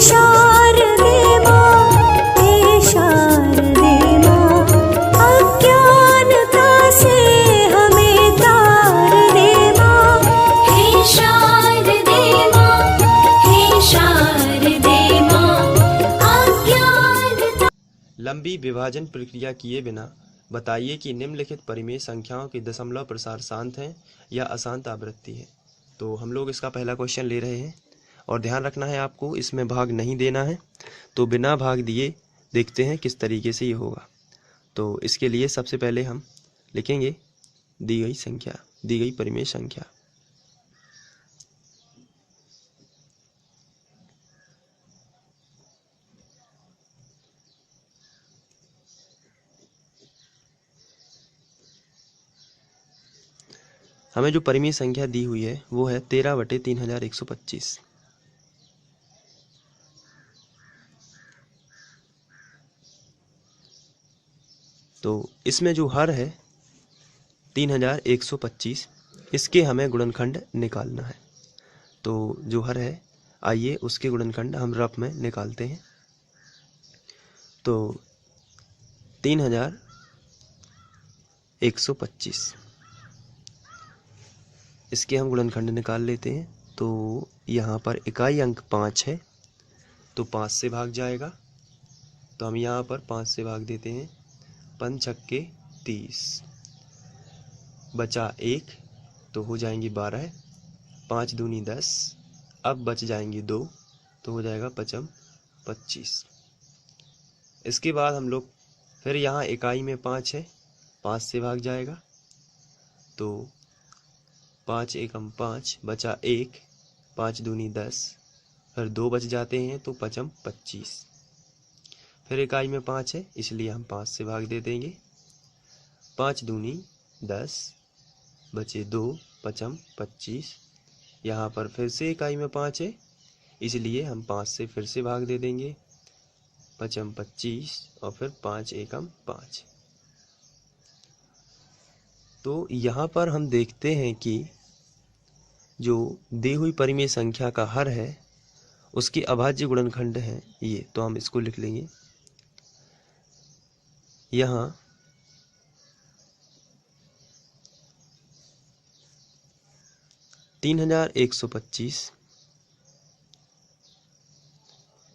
शारदे माँ, हे शारदे माँ, अज्ञानता से हमें तार दे माँ। हे शारदे माँ, हे शारदे माँ, अज्ञानता। लंबी विभाजन प्रक्रिया किए बिना बताइए कि निम्नलिखित परिमेय संख्याओं के दशमलव प्रसार शांत हैं या अशांत आवृत्ति है। तो हम लोग इसका पहला क्वेश्चन ले रहे हैं और ध्यान रखना है आपको, इसमें भाग नहीं देना है। तो बिना भाग दिए देखते हैं किस तरीके से ये होगा। तो इसके लिए सबसे पहले हम लिखेंगे दी गई संख्या, दी गई परिमेय संख्या। हमें जो परिमेय संख्या दी हुई है वो है 13/3125। तो इसमें जो हर है 3125, इसके हमें गुणनखंड निकालना है। तो जो हर है, आइए उसके गुणनखंड हम रफ में निकालते हैं। तो 3125, इसके हम गुणनखंड निकाल लेते हैं। तो यहाँ पर इकाई अंक 5 है, तो 5 से भाग जाएगा। तो हम यहाँ पर 5 से भाग देते हैं। 5 छक्के 30, बचा 1, तो हो जाएंगी 12। 5 दूनी 10, अब बच जाएंगी 2, तो हो जाएगा 5 25। इसके बाद हम लोग फिर यहाँ इकाई में 5 है, 5 से भाग जाएगा। तो 5 एकम 5, बचा 1, 5 दूनी 10, फिर 2 बच जाते हैं, तो 5 25। फिर इकाई में 5 है, इसलिए हम 5 से भाग दे देंगे। 5 दूनी 10, बचे 2, 5 25। यहाँ पर फिर से इकाई में 5 है, इसलिए हम 5 से फिर से भाग दे देंगे। 5 25 और फिर 5 एकम 5। तो यहाँ पर हम देखते हैं कि जो दी हुई परिमेय संख्या का हर है उसके अभाज्य गुणनखंड हैं ये। तो हम इसको लिख लेंगे यहाँ 3125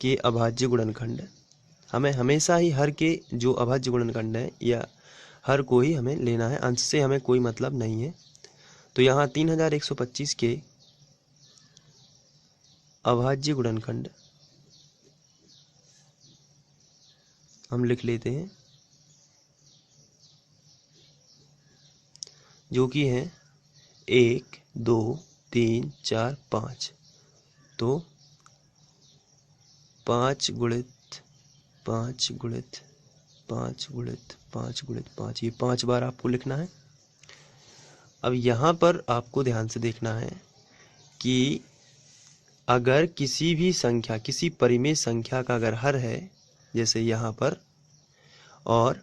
के अभाज्य गुणनखंड। हमें हमेशा ही हर के जो अभाज्य गुणनखंड है या हर को ही हमें लेना है, अंश से हमें कोई मतलब नहीं है। तो यहाँ 3125 के अभाज्य गुणनखंड हम लिख लेते हैं, जो कि है 1 2 3 4 5। तो 5 गुणित 5 गुणित 5 गुणित 5 गुणित 5, ये 5 बार आपको लिखना है। अब यहाँ पर आपको ध्यान से देखना है कि अगर किसी भी संख्या, किसी परिमेय संख्या का अगर हर है, जैसे यहाँ पर, और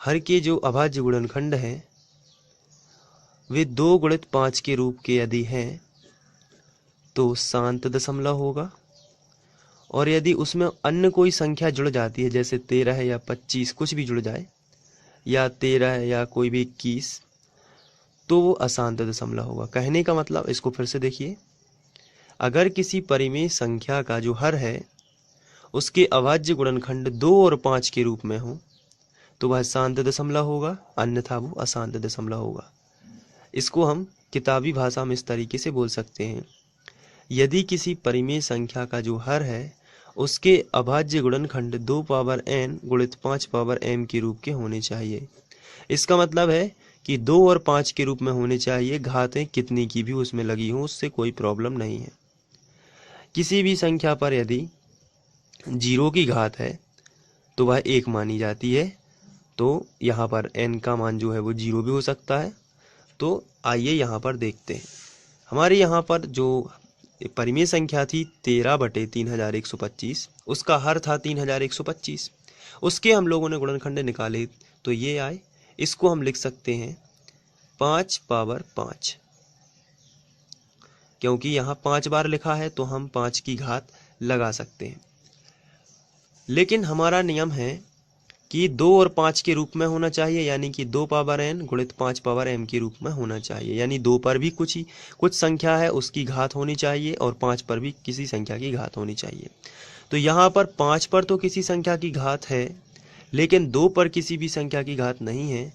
हर के जो अभाज्य गुणनखंड हैं वे 2 गुणित 5 के रूप के यदि हैं तो शांत दशमलव होगा। और यदि उसमें अन्य कोई संख्या जुड़ जाती है, जैसे 13 है या 25, कुछ भी जुड़ जाए, या 13 है या कोई भी 21, तो वो अशांत दशमलव होगा। कहने का मतलब, इसको फिर से देखिए, अगर किसी परिमेय संख्या का जो हर है उसके अभाज्य गुणनखंड 2 और 5 के रूप में हो तो वह शांत दशमलव होगा, अन्यथा वो अशांत दशमलव होगा। इसको हम किताबी भाषा में इस तरीके से बोल सकते हैं, यदि किसी परिमेय संख्या का जो हर है उसके अभाज्य गुणनखंड 2 पावर n गुणित 5 पावर m के रूप के होने चाहिए। इसका मतलब है कि 2 और 5 के रूप में होने चाहिए, घातें कितनी की भी उसमें लगी हो, उससे कोई प्रॉब्लम नहीं है। किसी भी संख्या पर यदि 0 की घात है तो वह 1 मानी जाती है। तो यहाँ पर n का मान जो है वो 0 भी हो सकता है। तो आइए यहाँ पर देखते हैं, हमारे यहाँ पर जो परिमेय संख्या थी 13/3125, उसका हर था 3125। उसके हम लोगों ने गुणनखंड निकाले तो ये आए। इसको हम लिख सकते हैं 5 पावर 5। क्योंकि यहाँ 5 बार लिखा है तो हम 5 की घात लगा सकते हैं। लेकिन हमारा नियम है कि 2 और 5 के रूप में होना चाहिए, यानी कि 2 पावर n गुणित 5 पावर m के रूप में होना चाहिए। यानी 2 पर भी कुछ संख्या है उसकी घात होनी चाहिए और 5 पर भी किसी संख्या की घात होनी चाहिए। तो यहाँ पर 5 पर तो किसी संख्या की घात है, लेकिन 2 पर किसी भी संख्या की घात नहीं है,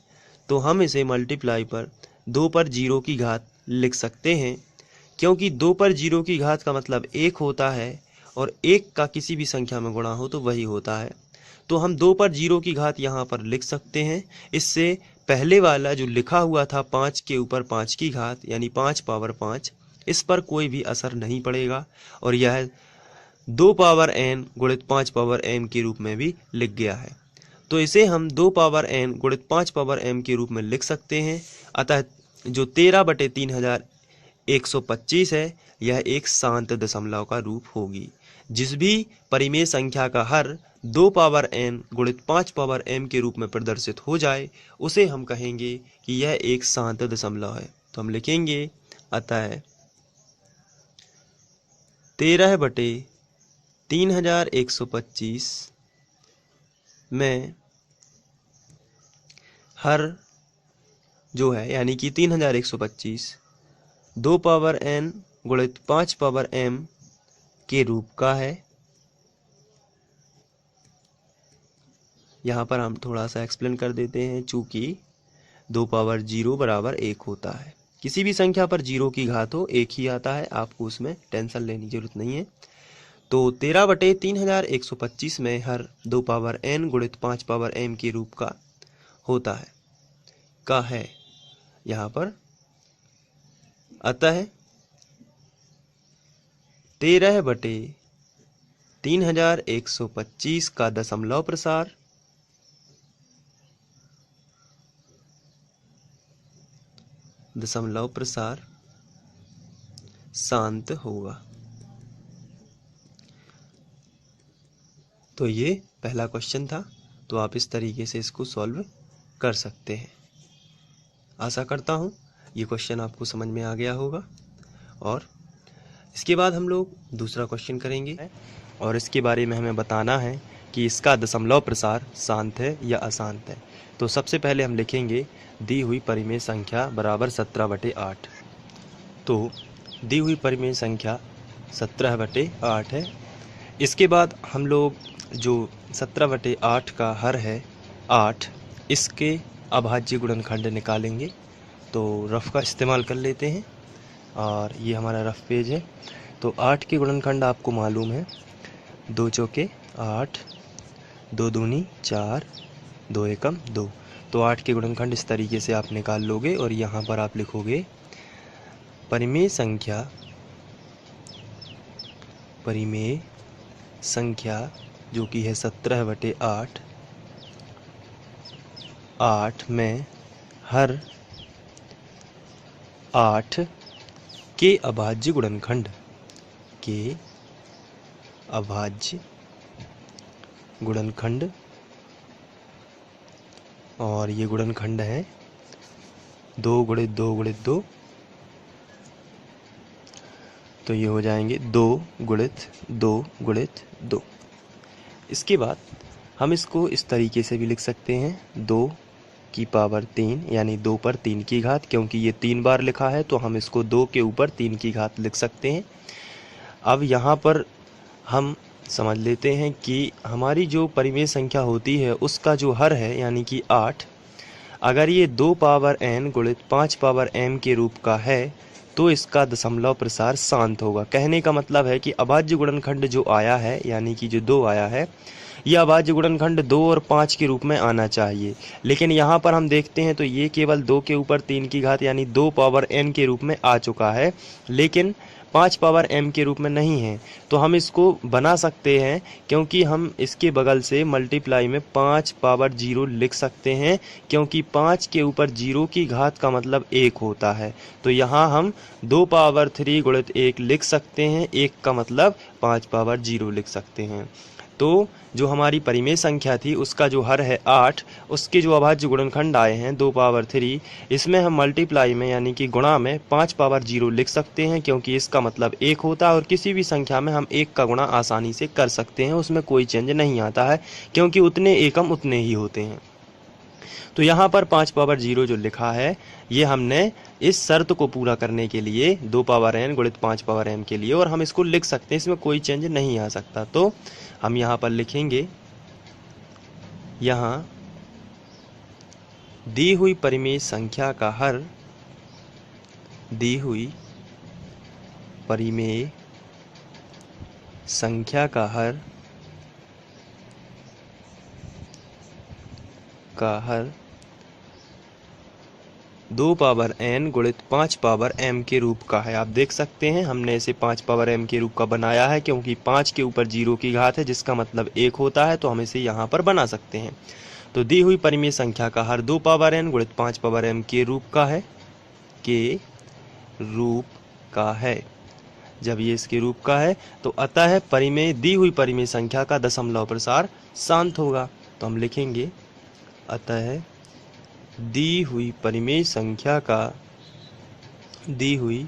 तो हम इसे मल्टीप्लाई पर 2 पर 0 की घात लिख सकते हैं, क्योंकि 2 पर 0 की घात का मतलब 1 होता है और 1 का किसी भी संख्या में गुणा हो तो वही होता है। तो हम 2 पर 0 की घात यहाँ पर लिख सकते हैं। इससे पहले वाला जो लिखा हुआ था 5 के ऊपर 5 की घात यानी 5 पावर 5, इस पर कोई भी असर नहीं पड़ेगा और यह 2 पावर n गुणित 5 पावर m के रूप में भी लिख गया है। तो इसे हम 2 पावर n गुणित 5 पावर m के रूप में लिख सकते हैं। अतः जो 13/3125 है यह एक शांत दशमलव का रूप होगी। जिस भी परिमेय संख्या का हर 2 पावर n गुणित 5 पावर m के रूप में प्रदर्शित हो जाए उसे हम कहेंगे कि यह एक शांत दशमलव है। तो हम लिखेंगे अतः 13/3125 में हर जो है यानी कि 3125 2 पावर n गुणित 5 पावर m के रूप का है। यहाँ पर हम थोड़ा सा एक्सप्लेन कर देते हैं, चूंकि 2 पावर 0 बराबर 1 होता है। किसी भी संख्या पर 0 की घात हो 1 ही आता है, आपको उसमें टेंशन लेने की जरूरत नहीं है। तो 13/3125 में हर 2 पावर n गुणित 5 पावर m के रूप का होता है का है यहाँ पर। अतः 13/3125 का दशमलव प्रसार शांत होगा। तो ये पहला क्वेश्चन था। तो आप इस तरीके से इसको सॉल्व कर सकते हैं। आशा करता हूँ ये क्वेश्चन आपको समझ में आ गया होगा। और इसके बाद हम लोग दूसरा क्वेश्चन करेंगे और इसके बारे में हमें बताना है कि इसका दशमलव प्रसार शांत है या अशांत है। तो सबसे पहले हम लिखेंगे दी हुई परिमेय संख्या बराबर 17/8। तो दी हुई परिमेय संख्या 17/8 है। इसके बाद हम लोग जो 17/8 का हर है 8, इसके अभाज्य गुणनखंड निकालेंगे। तो रफ का इस्तेमाल कर लेते हैं और ये हमारा रफ पेज है। तो 8 के गुणनखंड आपको मालूम है, 2 चौके 8, 2 दूनी 4, 2 एकम 2। तो 8 के गुणनखंड इस तरीके से आप निकाल लोगे और यहाँ पर आप लिखोगे परिमेय संख्या जो कि है 17/8, 8 में हर 8 के अभाज्य गुणनखंड और ये गुणनखंड है 2 गुणित 2 गुणित 2। तो ये हो जाएंगे 2 गुणित 2 गुणित 2। इसके बाद हम इसको इस तरीके से भी लिख सकते हैं 2 की पावर 3 यानी 2 पर 3 की घात, क्योंकि ये 3 बार लिखा है तो हम इसको 2 के ऊपर 3 की घात लिख सकते हैं। अब यहाँ पर हम समझ लेते हैं कि हमारी जो परिमेय संख्या होती है उसका जो हर है यानी कि 8, अगर ये 2 पावर n गुणित 5 पावर m के रूप का है तो इसका दशमलव प्रसार शांत होगा। कहने का मतलब है कि अभाज्य गुणनखंड जो आया है यानी कि जो 2 आया है यह अभाज्य गुणनखंड 2 और 5 के रूप में आना चाहिए, लेकिन यहाँ पर हम देखते हैं तो ये केवल 2 के ऊपर 3 की घात यानी 2 पावर n के रूप में आ चुका है, लेकिन 5 पावर m के रूप में नहीं है। तो हम इसको बना सकते हैं, क्योंकि हम इसके बगल से मल्टीप्लाई में 5 पावर 0 लिख सकते हैं, क्योंकि 5 के ऊपर 0 की घात का मतलब 1 होता है। तो यहाँ हम 2 पावर 3 गुणित 1 लिख सकते हैं, 1 का मतलब 5 पावर 0 लिख सकते हैं। तो जो हमारी परिमेय संख्या थी उसका जो हर है 8, उसके जो अभाज्य गुणनखंड आए हैं 2 पावर 3, इसमें हम मल्टीप्लाई में यानी कि गुणा में 5 पावर 0 लिख सकते हैं, क्योंकि इसका मतलब 1 होता है और किसी भी संख्या में हम 1 का गुणा आसानी से कर सकते हैं, उसमें कोई चेंज नहीं आता है क्योंकि उतने एकम उतने ही होते हैं। तो यहाँ पर 5 पावर 0 जो लिखा है ये हमने इस शर्त को पूरा करने के लिए 2 पावर n गुणित 5 पावर m के लिए, और हम इसको लिख सकते हैं, इसमें कोई चेंज नहीं आ सकता। तो हम यहाँ पर लिखेंगे, यहाँ दी हुई परिमेय संख्या का हर, दी हुई परिमेय संख्या का हर का हर 2 पावर n गुणित 5 पावर m के रूप का है। आप देख सकते हैं हमने इसे 5 पावर m के रूप का बनाया है, क्योंकि 5 के ऊपर 0 की घात है जिसका मतलब 1 होता है, तो हम इसे यहाँ पर बना सकते हैं। तो दी हुई परिमेय संख्या का हर 2 पावर n गुणित 5 पावर m के रूप का है, के रूप का है। जब ये इसके रूप का है तो अतः परिमेय, दी हुई परिमेय संख्या का दशमलव प्रसार शांत होगा। तो हम लिखेंगे, अतः दी हुई परिमेय संख्या का, दी हुई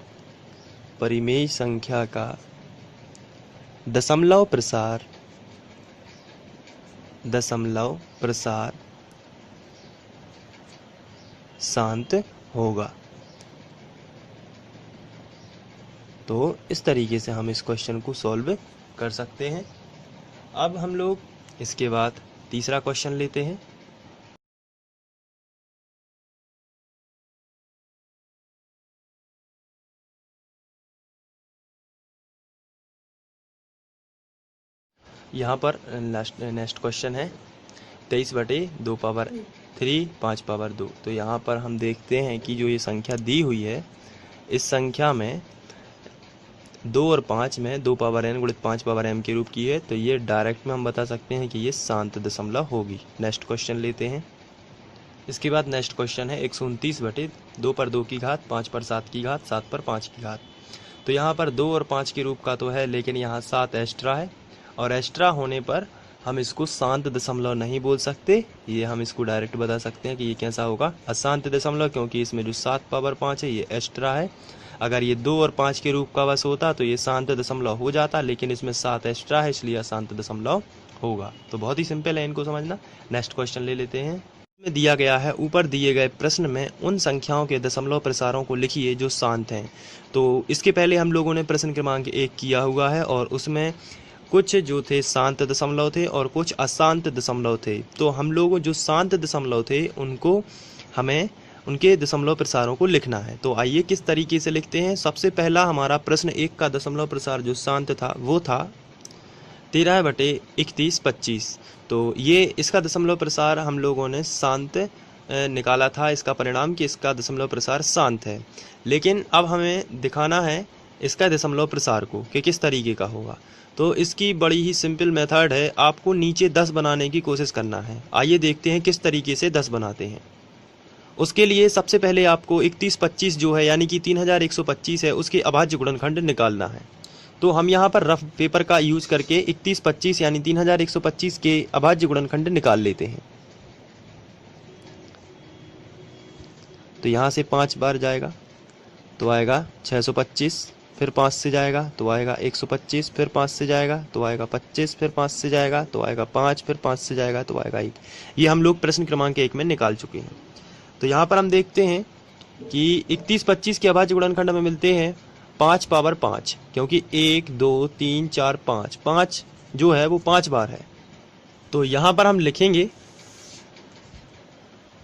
परिमेय संख्या का दशमलव प्रसार, दशमलव प्रसार शांत होगा। तो इस तरीके से हम इस क्वेश्चन को सॉल्व कर सकते हैं। अब हम लोग इसके बाद तीसरा क्वेश्चन लेते हैं। यहाँ पर नेक्स्ट क्वेश्चन है 23/2 पावर 3 5 पावर 2। तो यहाँ पर हम देखते हैं कि जो ये संख्या दी हुई है, इस संख्या में 2 और 5 में 2 पावर n गुणित 5 पावर m के रूप की है, तो ये डायरेक्ट में हम बता सकते हैं कि ये शांत दशमलव होगी। नेक्स्ट क्वेश्चन लेते हैं। इसके बाद नेक्स्ट क्वेश्चन है 129/2 पर 2 की घात 5 पर 7 की घात 7 पर 5 की घात। तो यहाँ पर 2 और 5 के रूप का तो है, लेकिन यहाँ 7 एक्स्ट्रा है, और एक्स्ट्रा होने पर हम इसको शांत दशमलव नहीं बोल सकते, ये हम इसको डायरेक्ट बता सकते हैं कि ये कैसा होगा, अशांत दशमलव, क्योंकि इसमें जो 7 पावर 5 है ये एक्स्ट्रा है। अगर ये 2 और 5 के रूप का बस होता तो ये शांत दशमलव हो जाता, लेकिन इसमें 7 एक्स्ट्रा है इसलिए अशांत दशमलव होगा। तो बहुत ही सिंपल है इनको समझना। नेक्स्ट क्वेश्चन ले लेते हैं। में दिया गया है, ऊपर दिए गए प्रश्न में उन संख्याओं के दशमलव प्रसारों को लिखिए जो शांत हैं। तो इसके पहले हम लोगों ने प्रश्न क्रमांक 1 किया हुआ है, और उसमें कुछ जो थे शांत दशमलव थे और कुछ अशांत दशमलव थे। तो हम लोग जो शांत दशमलव थे उनको हमें उनके दशमलव प्रसारों को लिखना है। तो आइए किस तरीके से लिखते हैं। सबसे पहला हमारा प्रश्न 1 का दशमलव प्रसार जो शांत था वो था 13/31/25। तो ये इसका दशमलव प्रसार हम लोगों ने शांत निकाला था, इसका परिणाम कि इसका दशमलव प्रसार शांत है। लेकिन अब हमें दिखाना है इसका दशमलव प्रसार को कि किस तरीके का होगा। तो इसकी बड़ी ही सिंपल मेथड है, आपको नीचे 10 बनाने की कोशिश करना है। आइए देखते हैं किस तरीके से 10 बनाते हैं। उसके लिए सबसे पहले आपको 31/25 जो है यानी कि 3125 है, उसके अभाज्य गुणनखंड निकालना है। तो हम यहाँ पर रफ पेपर का यूज करके 3125 यानी 3125 के अभाज्य गुणनखंड निकाल लेते हैं। तो यहाँ से 5 बार जाएगा तो आएगा 625, फिर 5 से जाएगा तो आएगा 125, फिर 5 से जाएगा तो आएगा 25, फिर 5 से जाएगा तो आएगा 5, फिर 5 से जाएगा तो आएगा 1। ये हम लोग प्रश्न क्रमांक 1 में निकाल चुके हैं। तो यहाँ पर हम देखते हैं कि 3125 के अभाज्य गुणनखंड में मिलते हैं 5 पावर 5, क्योंकि 1 2 3 4 5 जो है वो 5 बार है। तो यहाँ पर हम लिखेंगे,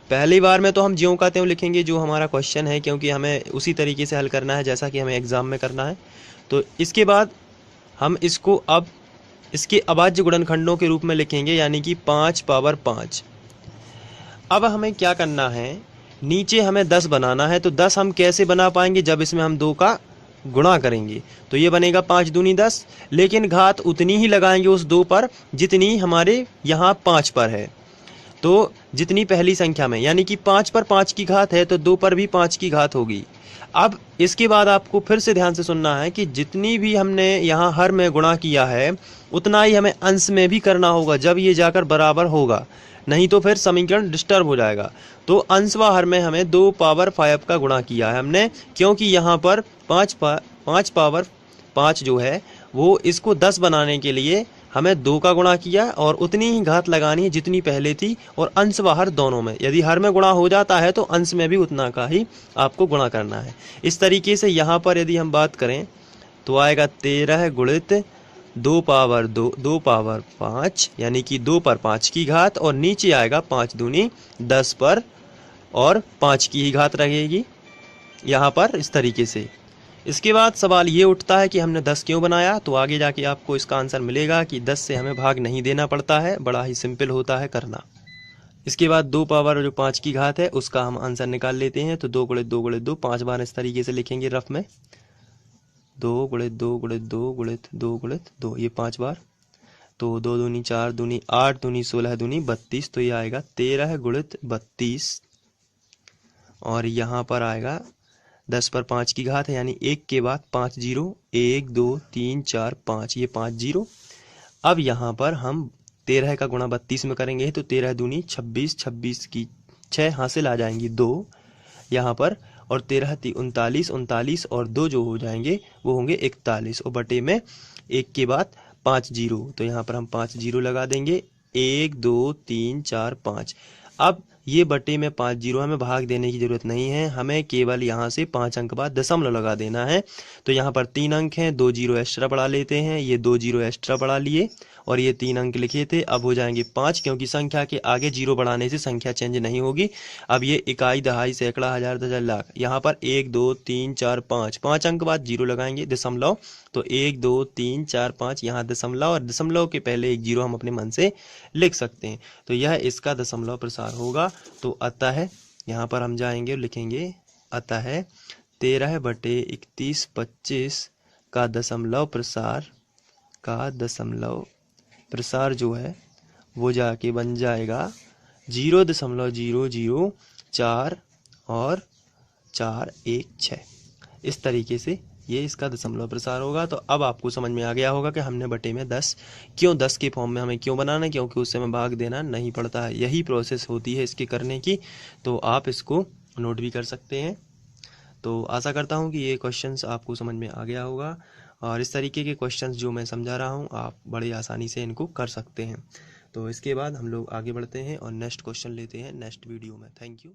पहली बार में तो हम ज्यों का त्यों लिखेंगे जो हमारा क्वेश्चन है, क्योंकि हमें उसी तरीके से हल करना है जैसा कि हमें एग्जाम में करना है। तो इसके बाद हम इसको अब इसके अभाज्य गुणनखंडों के रूप में लिखेंगे, यानी कि 5 पावर 5। अब हमें क्या करना है, नीचे हमें 10 बनाना है। तो 10 हम कैसे बना पाएंगे, जब इसमें हम 2 का गुणा करेंगे। तो ये बनेगा 5 दूनी 10, लेकिन घात उतनी ही लगाएंगे उस 2 पर जितनी हमारे यहाँ 5 पर है। तो जितनी पहली संख्या में, यानी कि 5 पर 5 की घात है तो 2 पर भी 5 की घात होगी। अब इसके बाद आपको फिर से ध्यान से सुनना है कि जितनी भी हमने यहाँ हर में गुणा किया है उतना ही हमें अंश में भी करना होगा जब ये जाकर बराबर होगा, नहीं तो फिर समीकरण डिस्टर्ब हो जाएगा। तो अंश व हर में हमें 2 पावर 5 का गुणा किया है हमने, क्योंकि यहाँ पर 5 पावर 5 जो है वो इसको 10 बनाने के लिए हमें 2 का गुणा किया और उतनी ही घात लगानी है जितनी पहले थी, और अंश व हर दोनों में। यदि हर में गुणा हो जाता है तो अंश में भी उतना का ही आपको गुणा करना है। इस तरीके से यहाँ पर यदि हम बात करें तो आएगा 13 गुणित 2 पावर 5, यानी कि 2 पर 5 की घात, और नीचे आएगा 5 दूनी 10 पर और 5 की ही घात रहेगी यहाँ पर इस तरीके से। इसके बाद सवाल ये उठता है कि हमने 10 क्यों बनाया, तो आगे जाके आपको इसका आंसर मिलेगा कि 10 से हमें भाग नहीं देना पड़ता है, बड़ा ही सिंपल होता है करना। इसके बाद 2 पावर जो 5 की घात है उसका हम आंसर निकाल लेते हैं। तो 2 गुणित 2 गुणित 2 5 बार इस तरीके से लिखेंगे रफ में, 2 गुणित 2 गुणित 2 गुणित 2 गुणित 2, ये 5 बार। तो 2 दूनी 4 दूनी 8 दूनी 16 दूनी 32, तो ये आएगा 13 गुणित 32, और यहाँ पर आएगा 10 पर 5 की घात है, यानी 1 के बाद 5 जीरो, 1 2 3 4 5, ये 5 जीरो। अब यहाँ पर हम 13 का गुणा 32 में करेंगे तो 13 दूनी 26, 26 की 6 हासिल आ जाएंगी 2 यहाँ पर, और 13 × 39, 39 और 2 जो हो जाएंगे वो होंगे 41, और बटे में 1 के बाद 5 जीरो, तो यहाँ पर हम 5 जीरो लगा देंगे, 1 2 3 4 5। अब ये बटे में 5 जीरो, हमें भाग देने की जरूरत नहीं है, हमें केवल यहाँ से 5 अंक बाद दशमलव लगा देना है। तो यहाँ पर 3 अंक हैं, 2 जीरो एक्स्ट्रा बढ़ा लेते हैं, ये 2 जीरो एक्स्ट्रा बढ़ा लिए और ये 3 अंक लिखे थे, अब हो जाएंगे 5, क्योंकि संख्या के आगे जीरो बढ़ाने से संख्या चेंज नहीं होगी। अब ये इकाई, दहाई, सैकड़ा, हजार, दशक, लाख, यहाँ पर 1 2 3 4 5, 5 अंक बाद जीरो लगाएंगे दशमलव, तो 1 2 3 4 5, यहाँ दशमलव, और दशमलव के पहले एक जीरो हम अपने मन से लिख सकते हैं, तो यह इसका दशमलव प्रसार होगा। तो अतः यहाँ पर हम जाएंगे और लिखेंगे अतः 13/31 का दशमलव प्रसार जो है वो जाके बन जाएगा 0.004 और 416। इस तरीके से ये इसका दशमलव प्रसार होगा। तो अब आपको समझ में आ गया होगा कि हमने बटे में 10 के फॉर्म में हमें क्यों बनाना है, क्योंकि उससे हमें भाग देना नहीं पड़ता है। यही प्रोसेस होती है इसके करने की, तो आप इसको नोट भी कर सकते हैं। तो आशा करता हूँ कि ये क्वेश्चंस आपको समझ में आ गया होगा, और इस तरीके के क्वेश्चंस जो मैं समझा रहा हूँ आप बड़ी आसानी से इनको कर सकते हैं। तो इसके बाद हम लोग आगे बढ़ते हैं और नेक्स्ट क्वेश्चन लेते हैं नेक्स्ट वीडियो में। Thank you.